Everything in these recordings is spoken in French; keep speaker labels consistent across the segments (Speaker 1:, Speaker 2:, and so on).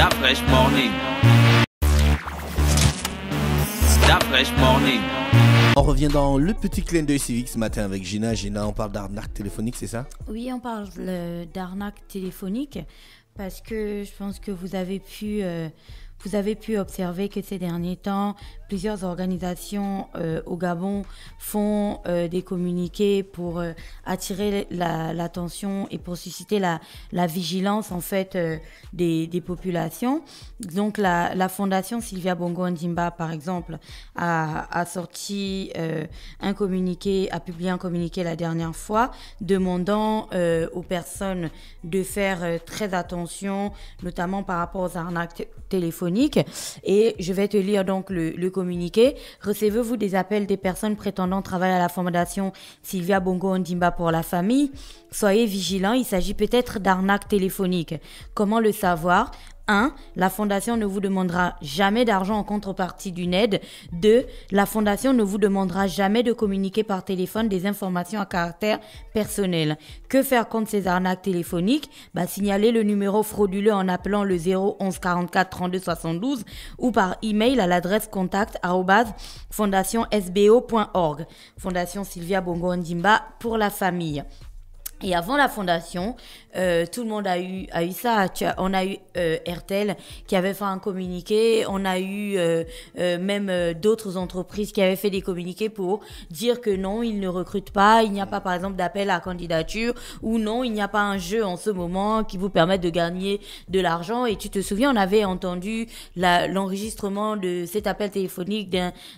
Speaker 1: That fresh morning. That fresh morning.
Speaker 2: On revient dans le petit clin d'œil civique ce matin avec Gina. Gina, on parle d'arnaque téléphonique, c'est ça?
Speaker 3: Oui, on parle d'arnaque téléphonique parce que je pense que vous avez pu observer que ces derniers temps, plusieurs organisations au Gabon font des communiqués pour attirer l'attention et pour susciter la vigilance en fait des populations. Donc la fondation Sylvia Bongo Ondimba par exemple a sorti a publié un communiqué la dernière fois demandant aux personnes de faire très attention, notamment par rapport aux arnaques téléphoniques. Et je vais te lire donc le communiqué. Recevez-vous des appels des personnes prétendant travailler à la fondation Sylvia Bongo Ondimba pour la famille? Soyez vigilants, il s'agit peut-être d'arnaques téléphoniques. Comment le savoir? 1. La fondation ne vous demandera jamais d'argent en contrepartie d'une aide. 2. La fondation ne vous demandera jamais de communiquer par téléphone des informations à caractère personnel. Que faire contre ces arnaques téléphoniques? Signaler le numéro frauduleux en appelant le 011 44 32 72 ou par email à l'adresse contact@fondationsbo.org. Fondation Sylvia Bongo Ondimba pour la famille. Et avant la fondation, tout le monde a eu ça. On a eu RTL qui avait fait un communiqué. On a eu même d'autres entreprises qui avaient fait des communiqués pour dire que non, ils ne recrutent pas. Il n'y a pas, par exemple, d'appel à candidature ou non, il n'y a pas un jeu en ce moment qui vous permette de gagner de l'argent. Et tu te souviens, on avait entendu l'enregistrement de cet appel téléphonique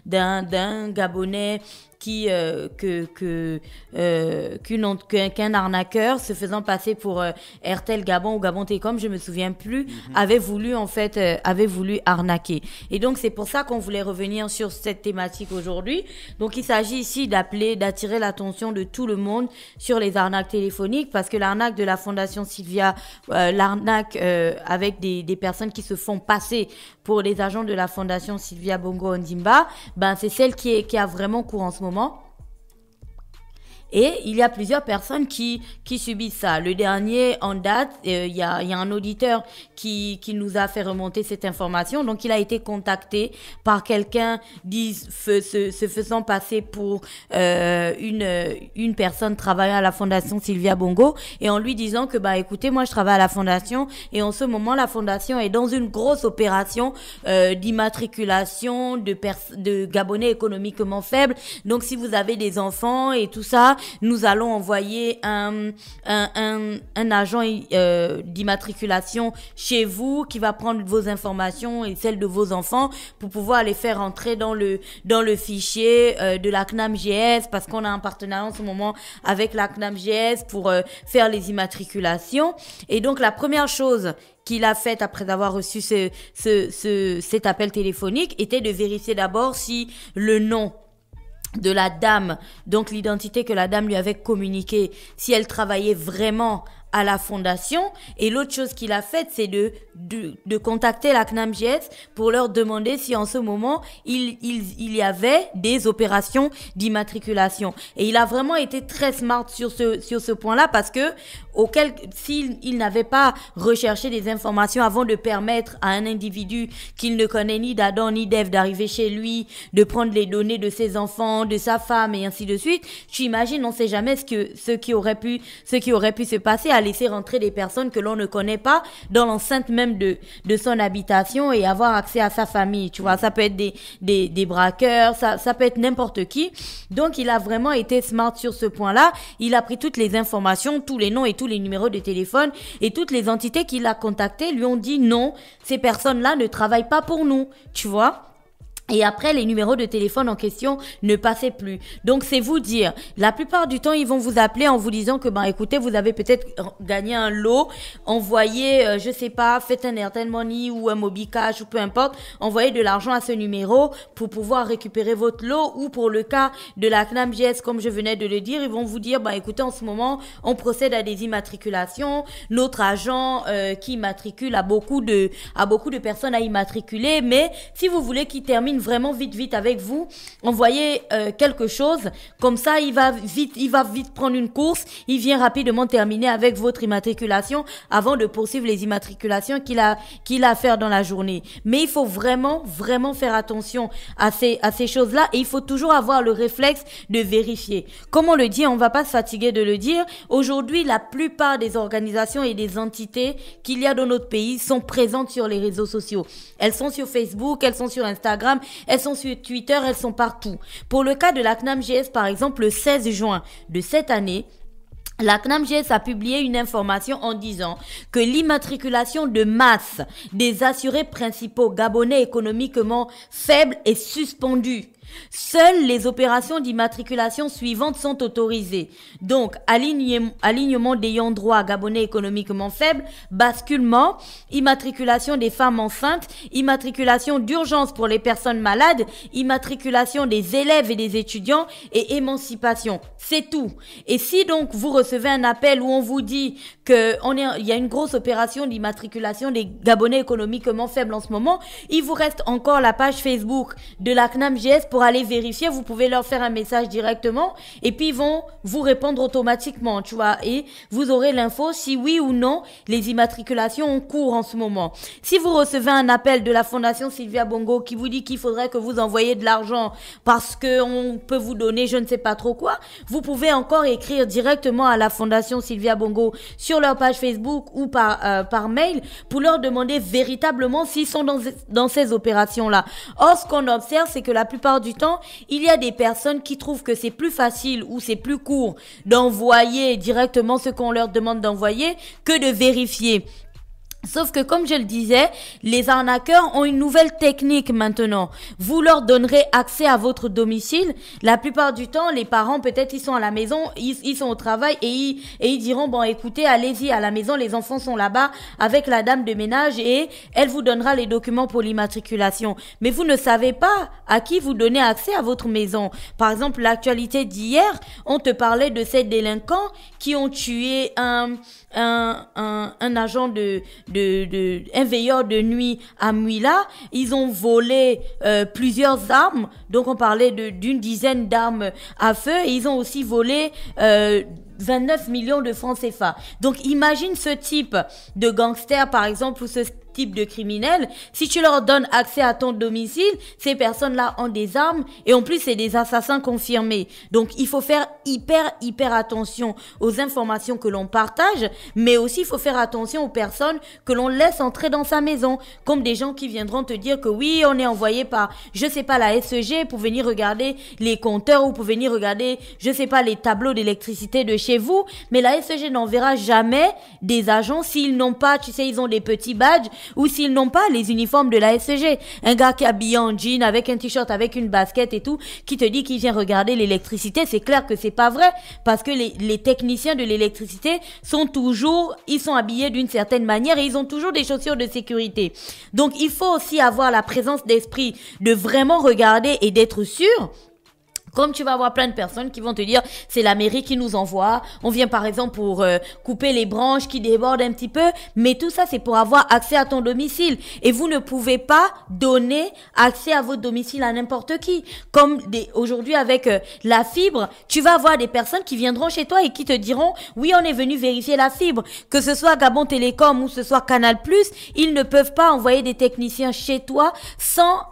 Speaker 3: d'un Gabonais qu'un arnaqueur se faisant passer pour RTL Gabon ou Gabon Télécom, je me souviens plus, avait voulu arnaquer. Et donc c'est pour ça qu'on voulait revenir sur cette thématique aujourd'hui. Donc il s'agit ici d'attirer l'attention de tout le monde sur les arnaques téléphoniques, parce que l'arnaque de la Fondation Sylvia, l'arnaque avec des personnes qui se font passer pour les agents de la Fondation Sylvia Bongo Ondimba, c'est celle qui a vraiment cours en ce moment. Et il y a plusieurs personnes qui subissent ça. Le dernier en date, il y a un auditeur qui nous a fait remonter cette information. Donc, il a été contacté par quelqu'un se faisant passer pour une personne travaillant à la Fondation Sylvia Bongo, et en lui disant que écoutez, moi je travaille à la Fondation et en ce moment la Fondation est dans une grosse opération d'immatriculation de Gabonais économiquement faibles. Donc, si vous avez des enfants et tout ça, nous allons envoyer un agent d'immatriculation chez vous qui va prendre vos informations et celles de vos enfants pour pouvoir les faire entrer dans le fichier de la CNAMGS, parce qu'on a un partenariat en ce moment avec la CNAMGS pour faire les immatriculations. Et donc la première chose qu'il a faite après avoir reçu cet appel téléphonique était de vérifier d'abord si le nom de la dame, donc l'identité que la dame lui avait communiquée, si elle travaillait vraiment à la fondation. Et l'autre chose qu'il a faite, c'est de contacter la CNAMGS pour leur demander si en ce moment il y avait des opérations d'immatriculation. Et il a vraiment été très smart sur ce point-là, parce que s'il n'avait pas recherché des informations avant de permettre à un individu qu'il ne connaît ni d'Adam ni d'Ève d'arriver chez lui, de prendre les données de ses enfants, de sa femme et ainsi de suite, tu imagines, on sait jamais ce qui aurait pu se passer, à laisser rentrer des personnes que l'on ne connaît pas dans l'enceinte même de son habitation et avoir accès à sa famille. Tu vois, ça peut être des braqueurs, ça peut être n'importe qui. Donc, il a vraiment été smart sur ce point-là. Il a pris toutes les informations, tous les noms et tous les numéros de téléphone, et toutes les entités qu'il a contactées lui ont dit non, ces personnes-là ne travaillent pas pour nous. Tu vois? Et après, les numéros de téléphone en question ne passaient plus. Donc, c'est vous dire, la plupart du temps, ils vont vous appeler en vous disant que, écoutez, vous avez peut-être gagné un lot, envoyez, je sais pas, faites un Airtel Money ou un Mobicash ou peu importe, envoyez de l'argent à ce numéro pour pouvoir récupérer votre lot. Ou pour le cas de la CNAMGS, comme je venais de le dire, ils vont vous dire, écoutez, en ce moment, on procède à des immatriculations. Notre agent qui immatricule a beaucoup de personnes à immatriculer, mais si vous voulez qu'il termine termine vraiment vite avec vous. Envoyez quelque chose. Comme ça, il va vite prendre une course. Il vient rapidement terminer avec votre immatriculation avant de poursuivre les immatriculations qu'il a à faire dans la journée. Mais il faut vraiment faire attention à ces choses-là et il faut toujours avoir le réflexe de vérifier. Comme on le dit, on va pas se fatiguer de le dire. Aujourd'hui, la plupart des organisations et des entités qu'il y a dans notre pays sont présentes sur les réseaux sociaux. Elles sont sur Facebook, elles sont sur Instagram, elles sont sur Twitter, elles sont partout. Pour le cas de la CNAMJS, par exemple, le 16 juin de cette année, la CNAMJS a publié une information en disant que l'immatriculation de masse des assurés principaux gabonais économiquement faibles est suspendue. Seules les opérations d'immatriculation suivantes sont autorisées. Donc, alignement d'ayants droit gabonais économiquement faibles, basculement, immatriculation des femmes enceintes, immatriculation d'urgence pour les personnes malades, immatriculation des élèves et des étudiants et émancipation. C'est tout. Et si donc vous recevez un appel où on vous dit qu'il y a une grosse opération d'immatriculation des gabonais économiquement faibles en ce moment, il vous reste encore la page Facebook de la CNAMJS pour aller vérifier. Vous pouvez leur faire un message directement et puis ils vont vous répondre automatiquement, tu vois, et vous aurez l'info si oui ou non les immatriculations ont cours en ce moment. Si vous recevez un appel de la Fondation Sylvia Bongo qui vous dit qu'il faudrait que vous envoyiez de l'argent parce que on peut vous donner je ne sais pas trop quoi, vous pouvez encore écrire directement à la Fondation Sylvia Bongo sur leur page Facebook ou par mail pour leur demander véritablement s'ils sont dans ces opérations-là. Or, ce qu'on observe, c'est que la plupart du temps, il y a des personnes qui trouvent que c'est plus facile ou c'est plus court d'envoyer directement ce qu'on leur demande d'envoyer que de vérifier. Sauf que comme je le disais, les arnaqueurs ont une nouvelle technique maintenant. Vous leur donnerez accès à votre domicile. La plupart du temps, les parents, peut-être, ils sont à la maison, ils sont au travail et ils diront, bon, écoutez, allez-y à la maison, les enfants sont là-bas avec la dame de ménage et elle vous donnera les documents pour l'immatriculation. Mais vous ne savez pas à qui vous donnez accès à votre maison. Par exemple, l'actualité d'hier, on te parlait de ces délinquants qui ont tué un agent un veilleur de nuit à Mouila. Ils ont volé plusieurs armes. Donc on parlait d'une dizaine d'armes à feu et ils ont aussi volé 29 millions de francs CFA. Donc imagine ce type de gangster par exemple ou ce type de criminels, si tu leur donnes accès à ton domicile, ces personnes-là ont des armes et en plus c'est des assassins confirmés. Donc il faut faire hyper attention aux informations que l'on partage, mais aussi il faut faire attention aux personnes que l'on laisse entrer dans sa maison, comme des gens qui viendront te dire que oui, on est envoyé par, je sais pas, la SEG pour venir regarder les compteurs ou pour venir regarder, je sais pas, les tableaux d'électricité de chez vous, mais la SEG n'enverra jamais des agents s'ils n'ont pas, tu sais, ils ont des petits badges ou s'ils n'ont pas les uniformes de la SEG. Un gars qui est habillé en jean avec un t-shirt, avec une basket et tout, qui te dit qu'il vient regarder l'électricité, c'est clair que c'est pas vrai, parce que les techniciens de l'électricité ils sont habillés d'une certaine manière et ils ont toujours des chaussures de sécurité. Donc il faut aussi avoir la présence d'esprit de vraiment regarder et d'être sûr. Comme tu vas avoir plein de personnes qui vont te dire c'est la mairie qui nous envoie, on vient par exemple pour couper les branches qui débordent un petit peu, mais tout ça c'est pour avoir accès à ton domicile et vous ne pouvez pas donner accès à votre domicile à n'importe qui. Comme aujourd'hui avec la fibre, tu vas avoir des personnes qui viendront chez toi et qui te diront oui on est venu vérifier la fibre, que ce soit Gabon Télécom ou ce soit Canal+, ils ne peuvent pas envoyer des techniciens chez toi sans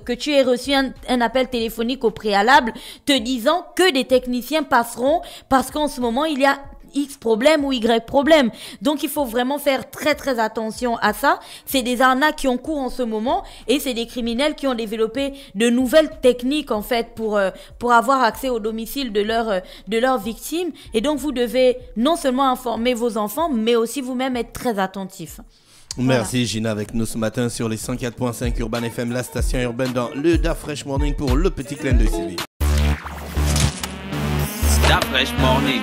Speaker 3: que tu aies reçu un appel téléphonique au préalable te disant que des techniciens passeront parce qu'en ce moment il y a X problème ou Y problème. Donc il faut vraiment faire très attention à ça. C'est des arnaques qui ont cours en ce moment et c'est des criminels qui ont développé de nouvelles techniques en fait pour avoir accès au domicile de leurs victimes. Et donc vous devez non seulement informer vos enfants mais aussi vous-même être très attentif.
Speaker 2: Merci Gina avec nous ce matin sur les 104.5 Urban FM, la station urbaine dans le Da Fresh Morning pour le petit clin d'œil civique.
Speaker 1: Da Fresh Morning.